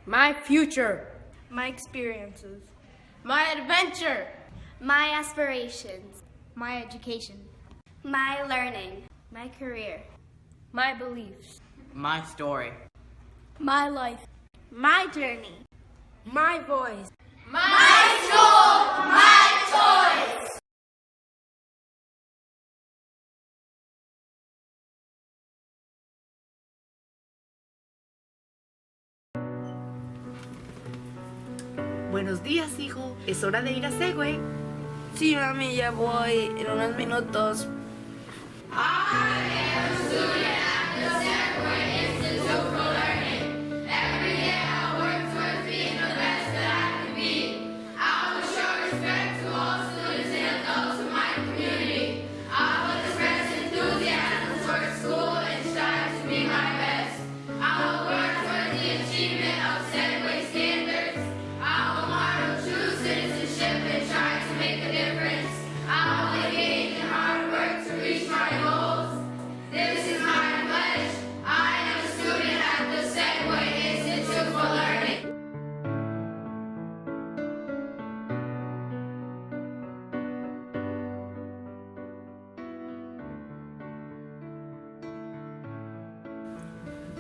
My future. My experiences. My adventure. My aspirations. My education. My learning. My career. My beliefs. My story. My life. My journey. My voice. My school. My choice. Buenos días, hijo. Es hora de ir a Segue. Sí, mami, ya voy en unos minutos.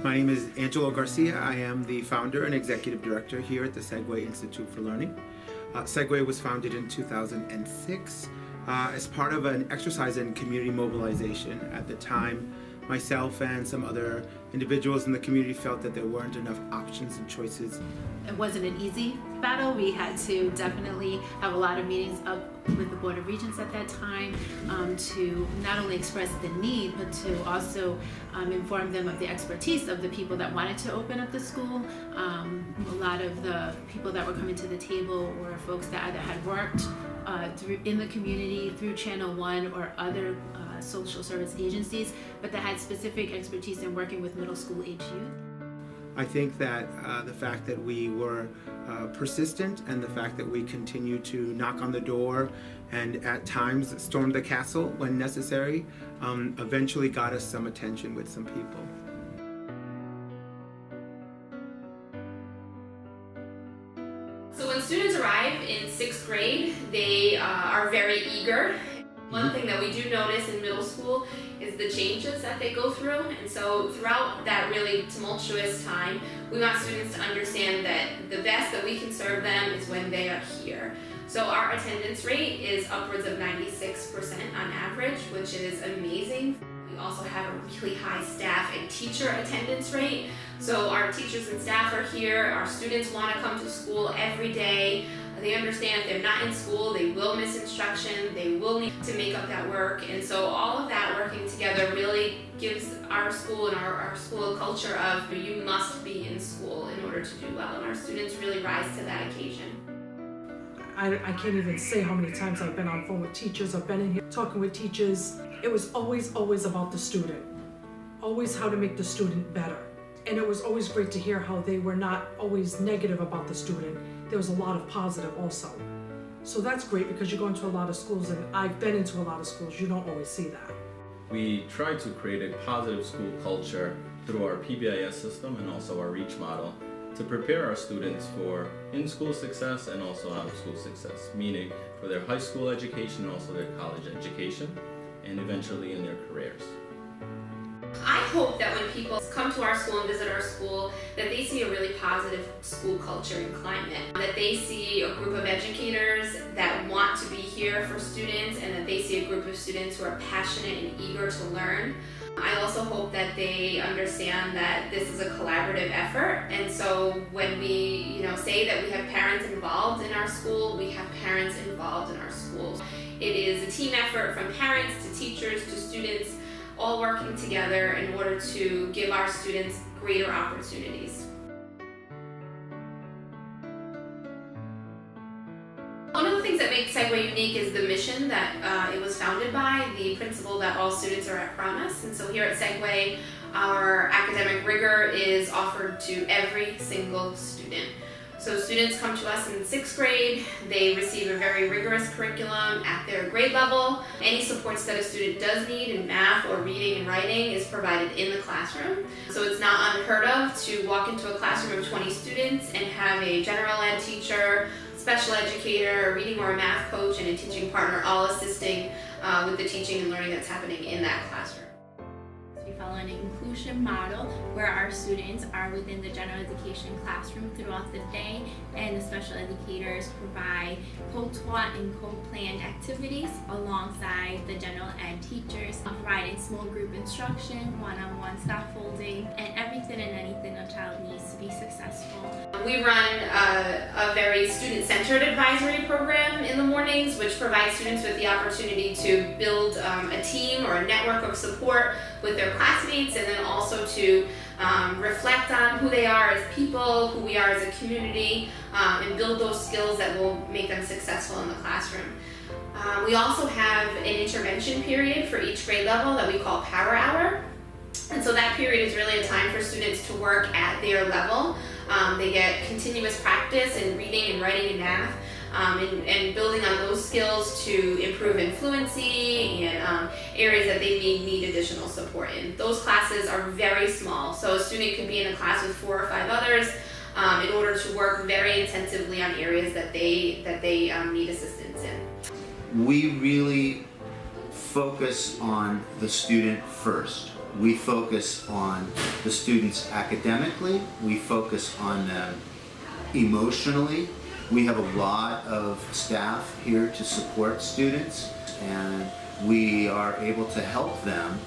My name is Angelo Garcia. I am the founder and executive director here at the Segue Institute for Learning. Segue was founded in 2006 as part of an exercise in community mobilization. At the time, myself and some other individuals in the community felt that there weren't enough options and choices. It wasn't an easy battle. We had to definitely have a lot of meetings up with the Board of Regents at that time to not only express the need, but to also inform them of the expertise of the people that wanted to open up the school. A lot of the people that were coming to the table were folks that either had worked in the community through Channel 1 or other social service agencies, but that had specific expertise in working with middle school age youth. I think that the fact that we were persistent and the fact that we continued to knock on the door and at times storm the castle when necessary eventually got us some attention with some people. So when students arrive in 6th grade, they are very eager. One thing that we do notice in middle school is the changes that they go through, and so throughout that really tumultuous time, we want students to understand that the best that we can serve them is when they are here. So our attendance rate is upwards of 96% on average, which is amazing. We also have a really high staff and teacher attendance rate. So our teachers and staff are here, our students want to come to school every day. They understand if they're not in school, they will miss instruction, they will need to make up that work. And so all of that working together really gives our school and our school a culture of you must be in school in order to do well. And our students really rise to that occasion. I can't even say how many times I've been on the phone with teachers, I've been in here talking with teachers. It was always about the student, always how to make the student better. And it was always great to hear how they were not always negative about the student. There was a lot of positive also. So that's great because you go into a lot of schools, and I've been into a lot of schools, you don't always see that. We try to create a positive school culture through our PBIS system and also our REACH model to prepare our students for in-school success and also out-of-school success, meaning for their high school education and also their college education, and eventually in their careers. I hope that when people come to our school and visit our school, that they see a really positive school culture and climate, that they see a group of educators that want to be here for students, and that they see a group of students who are passionate and eager to learn. I also hope that they understand that this is a collaborative effort, and so when we say that we have parents involved in our school, we have parents involved in our schools. It is a team effort from parents to teachers to students, all working together in order to give our students greater opportunities. One of the things that makes Segue unique is the mission that it was founded by, the principle that all students are at promise. And so here at Segue, our academic rigor is offered to every single student. So students come to us in 6th grade, they receive a very rigorous curriculum at their grade level. Any supports that a student does need in math or reading and writing is provided in the classroom. So it's not unheard of to walk into a classroom of 20 students and have a general ed teacher, special educator, a reading or a math coach, and a teaching partner all assisting with the teaching and learning that's happening in that classroom. We follow an inclusion model where our students are within the general education classroom throughout the day, and the special educators provide co-taught and co-planned activities alongside the general ed teachers, providing small group instruction, one-on-one scaffolding, and everything and anything a child needs to be successful. We run a very student-centered advisory program in the mornings, which provides students with the opportunity to build a team or a network of support with their classmates, and then also to reflect on who they are as people, who we are as a community, and build those skills that will make them successful in the classroom. We also have an intervention period for each grade level that we call Power Hour. And so that period is really a time for students to work at their level. They get continuous practice in reading and writing and math, and building on those skills to improve in fluency and areas that they may need additional support in. Those classes are very small, so a student could be in a class with 4 or 5 others in order to work very intensively on areas that they need assistance in. We really focus on the student first. We focus on the students academically, we focus on them emotionally. We have a lot of staff here to support students, and we are able to help them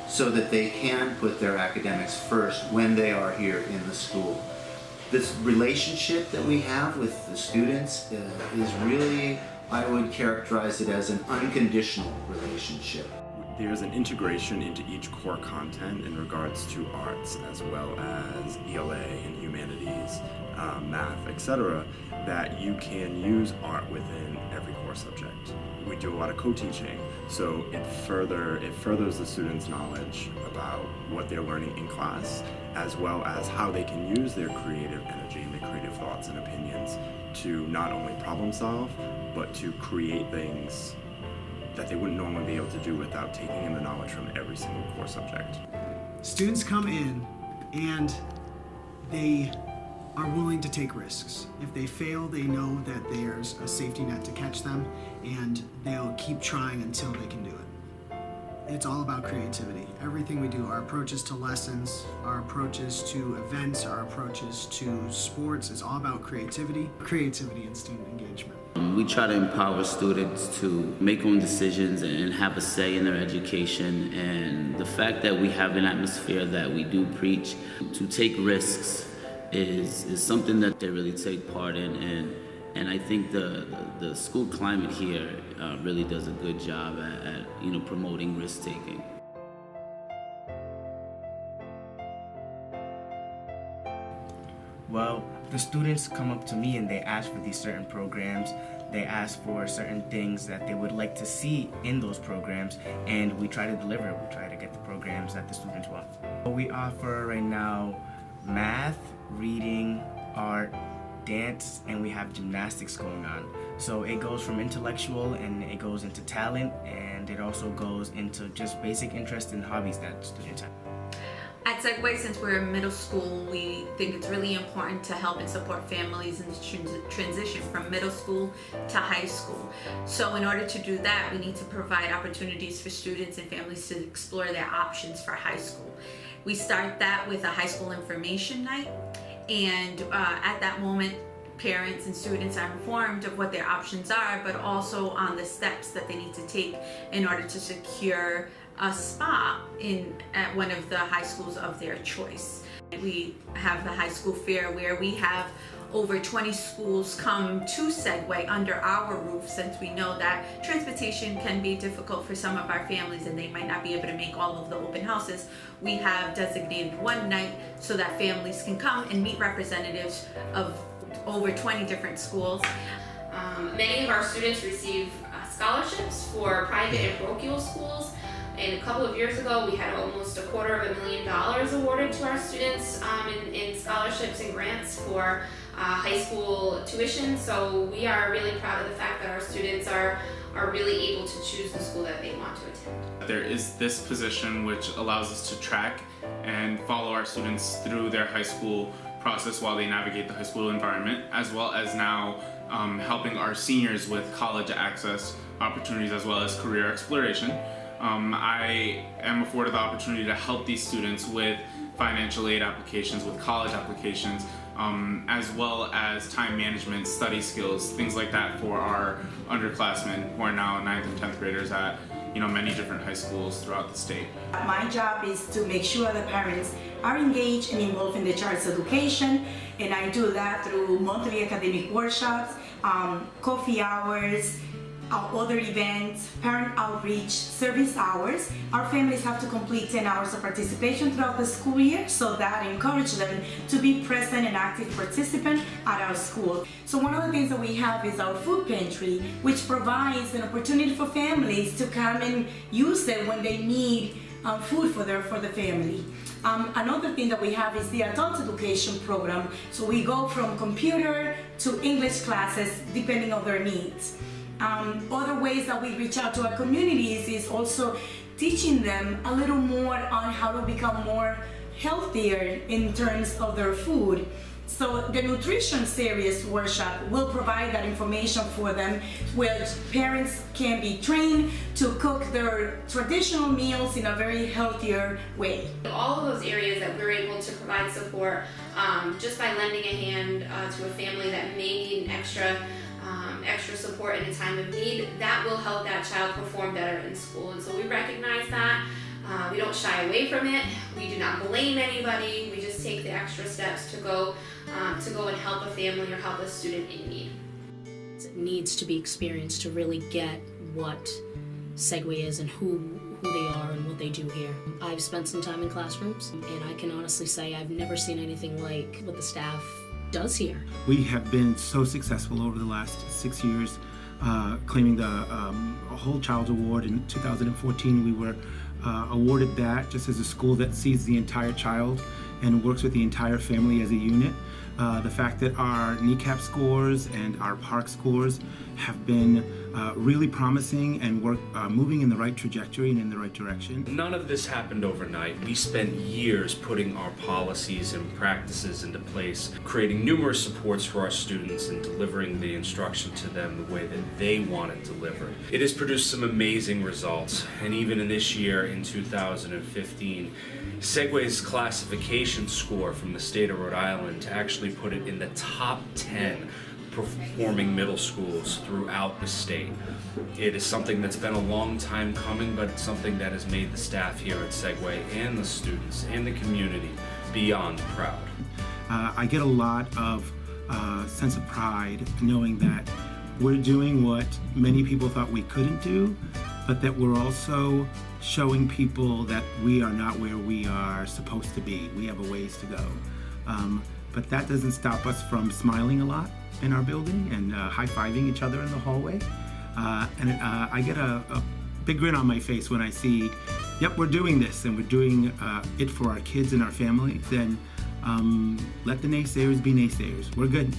so that they can put their academics first when they are here in the school. This relationship that we have with the students is really, I would characterize it as an unconditional relationship. There's an integration into each core content in regards to arts as well as ELA and humanities, math, etc., that you can use art within every core subject. We do a lot of co-teaching, so it furthers the students' knowledge about what they're learning in class, as well as how they can use their creative energy and their creative thoughts and opinions to not only problem solve, but to create things that they wouldn't normally be able to do without taking in the knowledge from every single core subject. Students come in and they are willing to take risks. If they fail, they know that there's a safety net to catch them, and they'll keep trying until they can do it. It's all about creativity. Everything we do, our approaches to lessons, our approaches to events, our approaches to sports, is all about creativity and student engagement. We try to empower students to make own decisions and have a say in their education, and the fact that we have an atmosphere that we do preach to take risks is something that they really take part in, and I think the school climate here really does a good job at promoting risk taking. Well, the students come up to me and they ask for these certain programs. They ask for certain things that they would like to see in those programs, and we try to deliver. We try to get the programs that the students want. We offer right now math, reading, art, dance, and we have gymnastics going on. So it goes from intellectual and it goes into talent, and it also goes into just basic interest and hobbies that students have. At Segue, since we're in middle school, we think it's really important to help and support families in the transition from middle school to high school. So in order to do that, we need to provide opportunities for students and families to explore their options for high school. We start that with a high school information night, and at that moment, parents and students are informed of what their options are, but also on the steps that they need to take in order to secure a spot at one of the high schools of their choice. We have the high school fair where we have over 20 schools come to Segue under our roof, since we know that transportation can be difficult for some of our families and they might not be able to make all of the open houses. We have designated one night so that families can come and meet representatives of over 20 different schools. Many of our students receive scholarships for private and parochial schools. And a couple of years ago, we had almost $250,000 awarded to our students in scholarships and grants for high school tuition. So we are really proud of the fact that our students are really able to choose the school that they want to attend. There is this position which allows us to track and follow our students through their high school process while they navigate the high school environment, as well as now helping our seniors with college access opportunities as well as career exploration. I am afforded the opportunity to help these students with financial aid applications, with college applications, as well as time management, study skills, things like that for our underclassmen who are now 9th and 10th graders at many different high schools throughout the state. My job is to make sure the parents are engaged and involved in the child's education, and I do that through monthly academic workshops, coffee hours, other events, parent outreach, service hours. Our families have to complete 10 hours of participation throughout the school year, so that encourages them to be present and active participant at our school. So one of the things that we have is our food pantry, which provides an opportunity for families to come and use it when they need food for the family. Another thing that we have is the adult education program. So we go from computer to English classes depending on their needs. Other ways that we reach out to our communities is also teaching them a little more on how to become more healthier in terms of their food. So the nutrition series workshop will provide that information for them, where parents can be trained to cook their traditional meals in a very healthier way. All of those areas that we're able to provide support just by lending a hand to a family that may need an extra support in a time of need, that will help that child perform better in school. And so we recognize that. We don't shy away from it. We do not blame anybody. We just take the extra steps to go and help a family or help a student in need. It needs to be experienced to really get what Segue is and who they are and what they do here. I've spent some time in classrooms, and I can honestly say I've never seen anything like what the staff does here. We have been so successful over the last 6 years, claiming the Whole Child Award. In 2014, we were awarded that just as a school that sees the entire child and works with the entire family as a unit. The fact that our kneecap scores and our PARCC scores have been really promising and moving in the right trajectory and in the right direction. None of this happened overnight. We spent years putting our policies and practices into place, creating numerous supports for our students and delivering the instruction to them the way that they want it delivered. It has produced some amazing results, and even in this year, in 2015, Segway's classification score from the state of Rhode Island actually put it in the top 10 performing middle schools throughout the state. It is something that's been a long time coming, but it's something that has made the staff here at Segway and the students and the community beyond proud. I get a lot of sense of pride knowing that we're doing what many people thought we couldn't do, but that we're also showing people that we are not where we are supposed to be. We have a ways to go. But that doesn't stop us from smiling a lot in our building and high-fiving each other in the hallway. I get a big grin on my face when I see, yep, we're doing this and we're doing it for our kids and our families. And let the naysayers be naysayers. We're good.